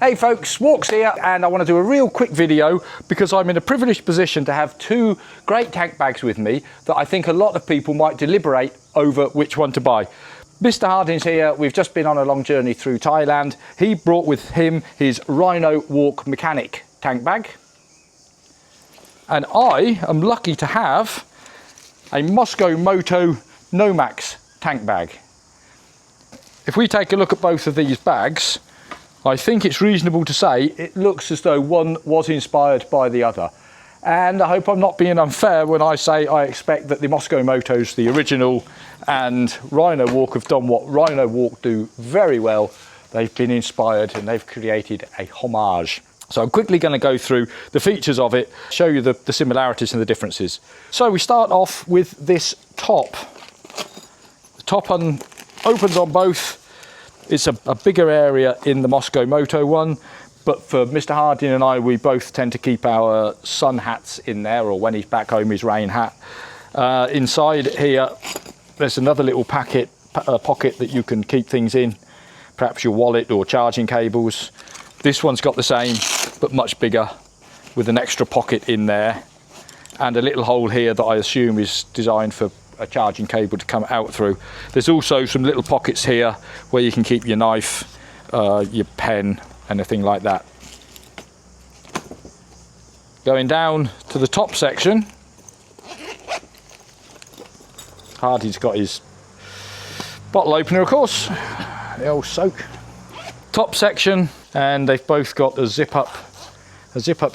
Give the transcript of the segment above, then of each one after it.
Hey folks, Walks here, and I want to do a real quick video because I'm in a privileged position to have two great tank bags with me that I think a lot of people might deliberate over which one to buy. Mr. Harding's here. We've just been on a long journey through Thailand. He brought with him his Rhinowalk Mechanic tank bag. And I am lucky to have a Mosko Moto Nomax tank bag. If we take a look at both of these bags, I think it's reasonable to say it looks as though one was inspired by the other. And I hope I'm not being unfair when I say I expect that the Mosko Motos, the original, and Rhinowalk have done what Rhinowalk do very well. They've been inspired and they've created a homage. So I'm quickly going to go through the features of it, show you the similarities and the differences. So we start off with this top. The top opens on both. It's a bigger area in the Mosko Moto one, but for Mr. Harding and I, we both tend to keep our sun hats in there, or when he's back home, his rain hat. Inside here, there's another little pocket that you can keep things in, perhaps your wallet or charging cables. This one's got the same, but much bigger, with an extra pocket in there, and a little hole here that I assume is designed for a charging cable to come out through. There's also some little pockets here where you can keep your knife, your pen, anything like that. Going down to the top section, Harding's got his bottle opener, of course, the old soak. Top section, and they've both got a zip up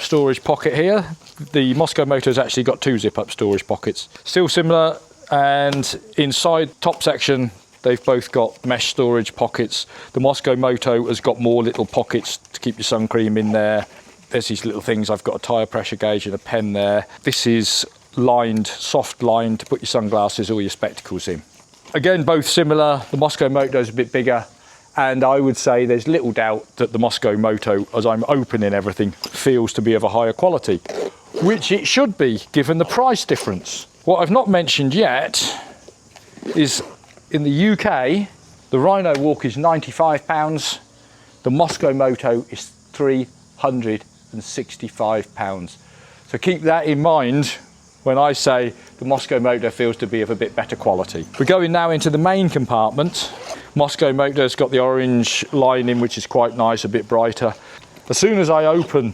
storage pocket here. The Mosko Moto's actually got two zip up storage pockets. Still similar. And inside top section, they've both got mesh storage pockets. The Mosko Moto has got more little pockets to keep your sun cream in there. There's these little things. I've got a tyre pressure gauge and a pen there. This is lined, soft lined, to put your sunglasses or your spectacles in. Again, both similar. The Mosko Moto is a bit bigger, and I would say there's little doubt that the Mosko Moto, as I'm opening everything, feels to be of a higher quality, which it should be given the price difference. What I've not mentioned yet is in the UK, the Rhinowalk is £95, the Mosko Moto is £365. So keep that in mind when I say the Mosko Moto feels to be of a bit better quality. We're going now into the main compartment. Mosko Moto's got the orange lining, which is quite nice, a bit brighter. As soon as I open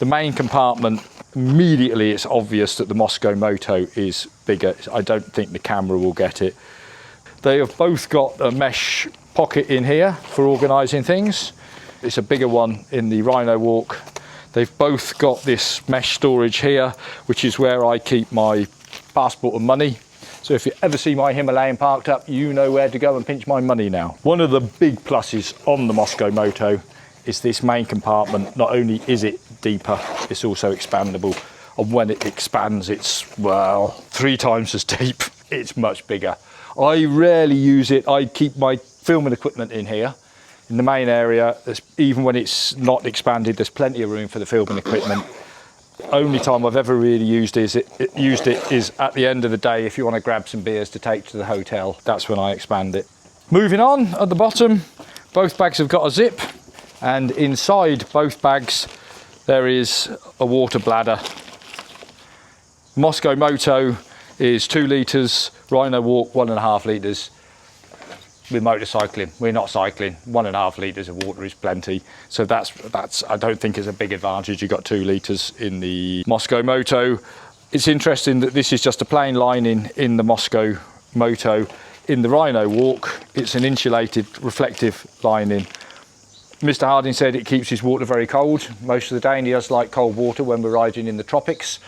the main compartment, immediately it's obvious that the Mosko Moto is bigger. I don't think the camera will get it. They have both got a mesh pocket in here for organising things. It's a bigger one in the Rhinowalk. They've both got this mesh storage here, which is where I keep my passport and money. So if you ever see my Himalayan parked up, you know where to go and pinch my money now. One of the big pluses on the Mosko Moto is this main compartment. Not only is it deeper, it's also expandable, and when it expands, it's, well, 3 times as deep. It's much bigger. I rarely use it. I keep my filming equipment in here in the main area. Even when it's not expanded, there's plenty of room for the filming equipment. Only time I've ever really used it is at the end of the day, if you want to grab some beers to take to the hotel. That's when I expand it. Moving on, at the bottom, both bags have got a zip, and inside both bags there is a water bladder. Mosko Moto is 2 litres, Rhinowalk 1.5 litres. With motorcycling, we're not cycling, 1.5 litres of water is plenty. So that's I don't think is a big advantage. You've got 2 litres in the Mosko Moto. It's interesting that this is just a plain lining in the Mosko Moto. In the Rhinowalk, it's an insulated reflective lining. Mr. Harding said it keeps his water very cold most of the day, and he does like cold water when we're riding in the tropics.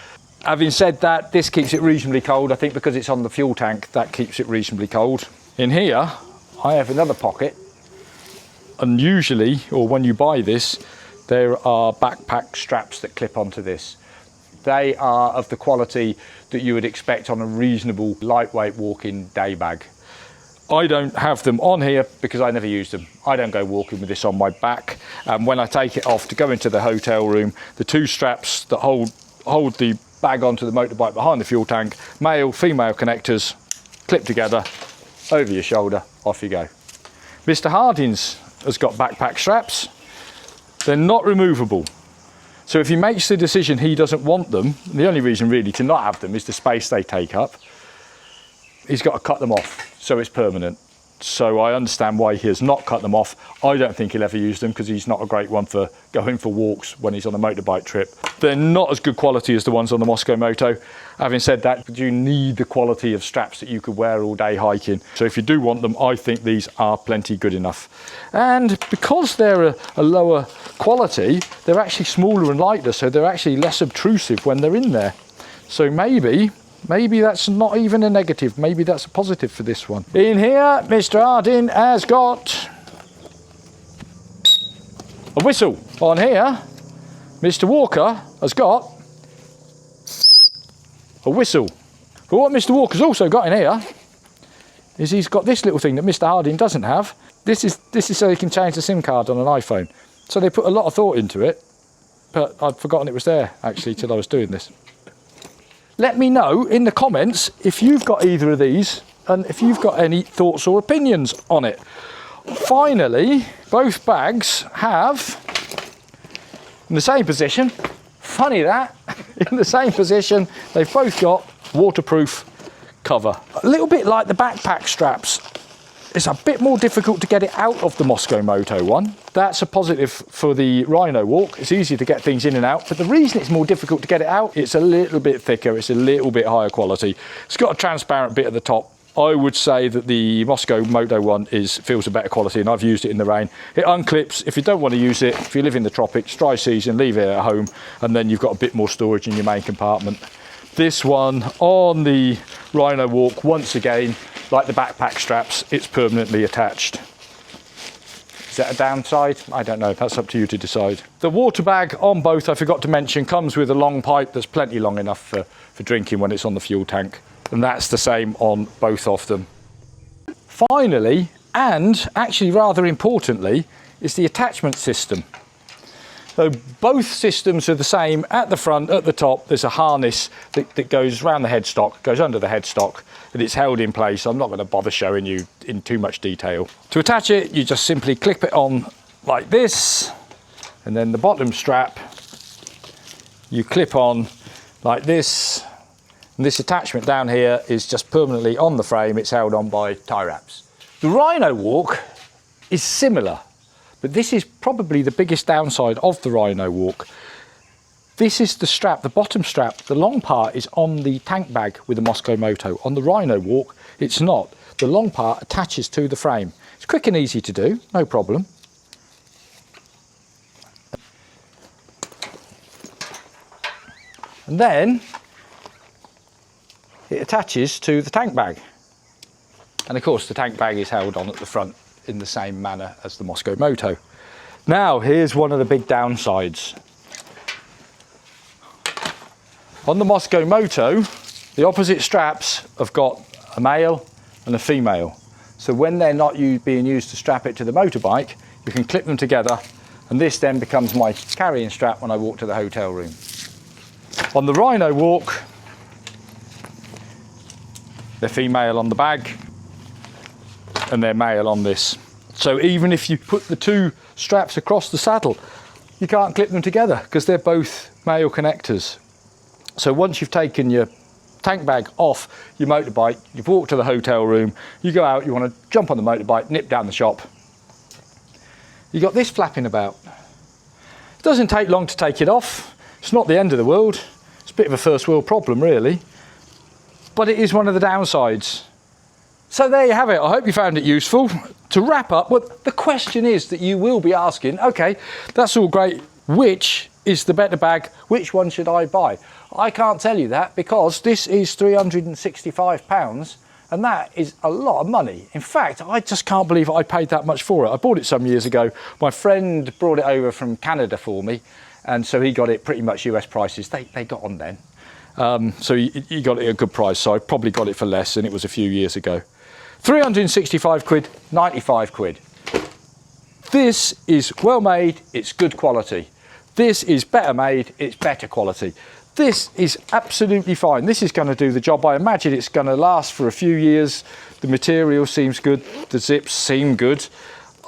Having said that, this keeps it reasonably cold. I think because it's on the fuel tank, that keeps it reasonably cold. In here, I have another pocket, and usually, or when you buy this, there are backpack straps that clip onto this. They are of the quality that you would expect on a reasonable lightweight walking day bag. I don't have them on here because I never use them. I don't go walking with this on my back, and when I take it off to go into the hotel room, the 2 straps that hold the bag onto the motorbike behind the fuel tank, male, female connectors, clip together, over your shoulder, off you go. Mr. Harding's has got backpack straps. They're not removable. So if he makes the decision he doesn't want them, the only reason really to not have them is the space they take up, he's got to cut them off, so it's permanent. So I understand why he has not cut them off. I don't think he'll ever use them because he's not a great one for going for walks when he's on a motorbike trip. They're not as good quality as the ones on the Mosko Moto. Having said that, you need the quality of straps that you could wear all day hiking. So if you do want them, I think these are plenty good enough. And because they're a lower quality, they're actually smaller and lighter, so they're actually less obtrusive when they're in there. So maybe that's not even a negative. Maybe that's a positive for this one. In here, Mr. Harding has got a whistle. On here, Mr. Walker has got a whistle. But what Mr. Walker's also got in here is he's got this little thing that Mr. Harding doesn't have. This is so he can change the SIM card on an iPhone. So they put a lot of thought into it, but I'd forgotten it was there actually till I was doing this. Let me know in the comments if you've got either of these and if you've got any thoughts or opinions on it. Finally, both bags have, in the same position, funny that, in the same position, they've both got waterproof cover. A little bit like the backpack straps. It's a bit more difficult to get it out of the Mosko Moto one. That's a positive for the Rhinowalk. It's easier to get things in and out, but the reason it's more difficult to get it out, it's a little bit thicker, it's a little bit higher quality. It's got a transparent bit at the top. I would say that the Mosko Moto one feels a better quality, and I've used it in the rain. It unclips. If you don't want to use it, if you live in the tropics, dry season, leave it at home, and then you've got a bit more storage in your main compartment. This one on the Rhinowalk, once again, like the backpack straps, it's permanently attached. Is that a downside? I don't know, that's up to you to decide. The water bag on both, I forgot to mention, comes with a long pipe that's plenty long enough for drinking when it's on the fuel tank. And that's the same on both of them. Finally, and actually rather importantly, is the attachment system. So both systems are the same. At the front, at the top, there's a harness that goes around the headstock, goes under the headstock, and it's held in place. I'm not going to bother showing you in too much detail. To attach it, you just simply clip it on like this, and then the bottom strap, you clip on like this, and this attachment down here is just permanently on the frame. It's held on by tie wraps. The Rhinowalk is similar, but this is probably the biggest downside of the Rhinowalk. This is the strap, the bottom strap, the long part is on the tank bag with the Mosko Moto. On the Rhinowalk, it's not. The long part attaches to the frame. It's quick and easy to do, no problem. And then it attaches to the tank bag. And of course the tank bag is held on at the front in the same manner as the Mosko Moto. Now here's one of the big downsides. On the Mosko Moto, the opposite straps have got a male and a female. So when they're not being used to strap it to the motorbike, you can clip them together, and this then becomes my carrying strap when I walk to the hotel room. On the Rhinowalk, they're female on the bag and they're male on this. So even if you put the two straps across the saddle, you can't clip them together because they're both male connectors. So once you've taken your tank bag off your motorbike, you've walked to the hotel room, you go out, you want to jump on the motorbike, nip down the shop, you got this flapping about. It doesn't take long to take it off. It's not the end of the world. It's a bit of a first world problem really, but it is one of the downsides. So there you have it. I hope you found it useful. To wrap up, well, the question is that you will be asking, okay, that's all great. Which is the better bag? Which one should I buy? I can't tell you that because this is £365 and that is a lot of money. In fact, I just can't believe I paid that much for it. I bought it some years ago. My friend brought it over from Canada for me, and so he got it pretty much US prices. They got on then. So he got it at a good price, so I probably got it for less, and it was a few years ago. 365 quid, 95 quid. This is well made, it's good quality. This is better made, it's better quality. This is absolutely fine. This is going to do the job. I imagine it's going to last for a few years. The material seems good, the zips seem good.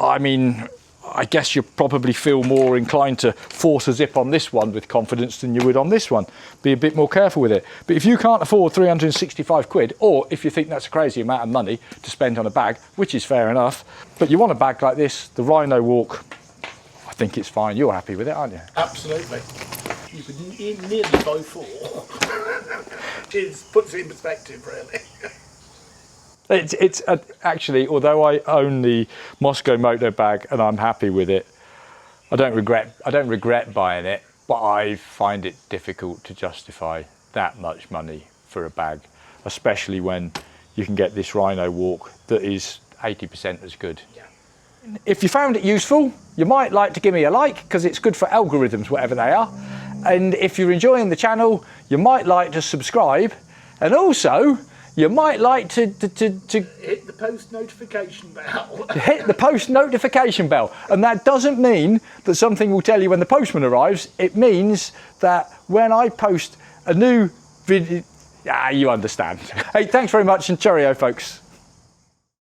I mean, I guess you probably feel more inclined to force a zip on this one with confidence than you would on this one. Be a bit more careful with it. But if you can't afford 365 quid, or if you think that's a crazy amount of money to spend on a bag, which is fair enough, but you want a bag like this, the Rhinowalk, I think it's fine. You're happy with it, aren't you? Absolutely. You could nearly buy 4. It puts it in perspective, really. It's actually, although I own the Mosko Moto bag and I'm happy with it, I don't regret buying it, but I find it difficult to justify that much money for a bag, especially when you can get this Rhinowalk that is 80% as good. Yeah. If you found it useful, you might like to give me a like, because it's good for algorithms, whatever they are. And if you're enjoying the channel, you might like to subscribe, and also you might like to hit the post notification bell. Hit the post notification bell. And that doesn't mean that something will tell you when the postman arrives. It means that when I post a new video, you understand. Hey, thanks very much, and cheerio, folks.